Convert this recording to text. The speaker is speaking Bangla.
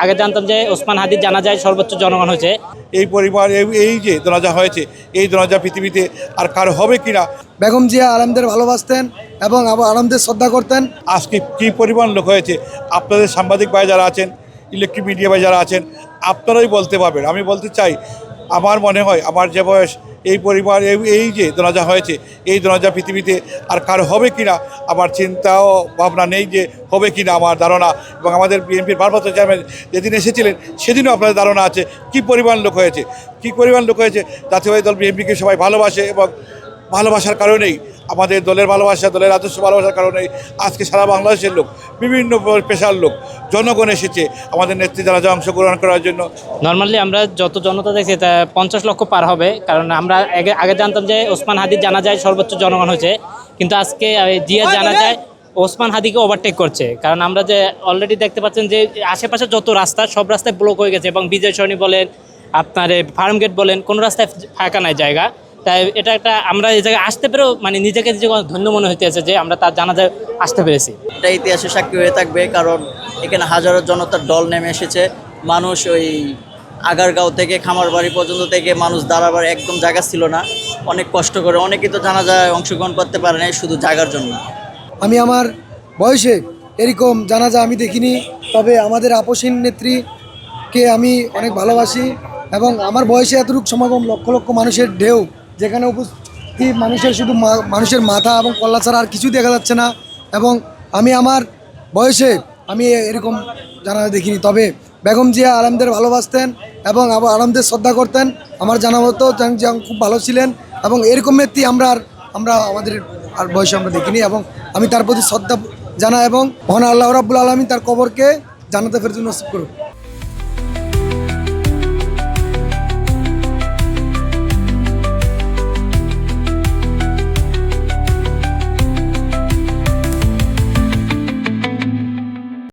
আগে জানতাম যে ওসমান হাদির জানাজায় সর্বোচ্চ জনগণ হয়েছে। এই পরিবার এই যে জানাজা হয়েছে, এই জানাজা পৃথিবীতে আর কারো হবে কিনা। বেগম জিয়া আলমদের ভালোবাসতেন এবং আলমদের শ্রদ্ধা করতেন। আজকে কী পরিমাণ লোক হয়েছে, আপনাদের সাংবাদিক ভাই যারা আছেন, ইলেকট্রিক মিডিয়া ভাই যারা আছেন, আপনারাই বলতে পারবেন। আমি বলতে চাই, আমার মনে হয় আমার যে বয়স, এই পরিবার এই যে জানাজা হয়েছে, এই জানাজা পৃথিবীতে আর কারো হবে কিনা আমার চিন্তাও ভাবনা নেই যে হবে কিনা আমার ধারণা। এবং আমাদের বিএনপির ভারপ্রাপ্ত চেয়ারম্যান যেদিন এসেছিলেন সেদিনও আপনাদের ধারণা আছে কী পরিমাণ লোক হয়েছে, কী পরিমাণ লোক হয়েছে। জাতীয়বাদী দল বিএনপিকে সবাই ভালোবাসে এবং ভালোবাসার কারণেই, আমাদের দলের ভালোবাসা, দলের আদর্শ ভালোবাসার কারণেই আজকে সারা বাংলাদেশের লোক, বিভিন্ন পেশার লোক, জনগণ এসেছে আমাদের নেত্রী জানাজা অংশগ্রহণ করার জন্য। নর্মালি আমরা যত জনতা দেখছি তা 50 লক্ষ পার হবে, কারণ আমরা আগে জানতাম যে ওসমান হাদির জানাজায় সর্বোচ্চ জনগণ হয়েছে, কিন্তু আজকে জিয়ার জানাজায় ওসমান হাদিকে ওভারটেক করছে। কারণ আমরা যে অলরেডি দেখতে পাচ্ছেন যে আশেপাশে যত রাস্তা, সব রাস্তায় ব্লক হয়ে গেছে এবং বিজয় সরণি বলেন, আপনার ফার্ম গেট বলেন, কোনো রাস্তায় ফাঁকা নাই জায়গা। তাই এটা একটা, আমরা এই জায়গায় আসতে পেরেও মানে নিজেকে ধন্য মনে হইতেছে যে আমরা তার জানাজায় আসতে পেরেছি। এটা ইতিহাসে সাক্ষী হয়ে থাকবে, কারণ এখানে হাজারো জনতার দল নেমে এসেছে। মানুষ ওই আগারগাঁও থেকে খামারবাড়ি পর্যন্ত থেকে মানুষ দাঁড়াবার একদম জায়গা ছিল না, অনেক কষ্ট করে অনেকেই তো জানাজায় অংশগ্রহণ করতে পারে না শুধু জায়গার জন্য। আমি আমার বয়সে এরকম জানাজা আমি দেখিনি, তবে আমাদের আপসীন নেত্রীকে আমি অনেক ভালোবাসি এবং আমার বয়সে এতটুকু সমাগম, লক্ষ লক্ষ মানুষের ঢেউ, যেখানে উপস্থিত মানুষের শুধু মানুষের মাথা এবং কল্লা ছাড়া আর কিছুই দেখা যাচ্ছে না। এবং আমি আমার বয়সে আমি এরকম জানাজা দেখিনি, তবে বেগম জিয়া আলমদের ভালোবাসতেন এবং আলমদের শ্রদ্ধা করতেন। আমার জানা মতো খুব ভালো ছিলেন এবং এরকম নেত্রী আমরা আমাদের আর বয়সে আমরা দেখিনি। এবং আমি তার প্রতি শ্রদ্ধা জানাই এবং মহান আল্লাহ রাব্বুল আলামিন তার কবরকে জান্নাতে ফেরদৌস নসিব করুন।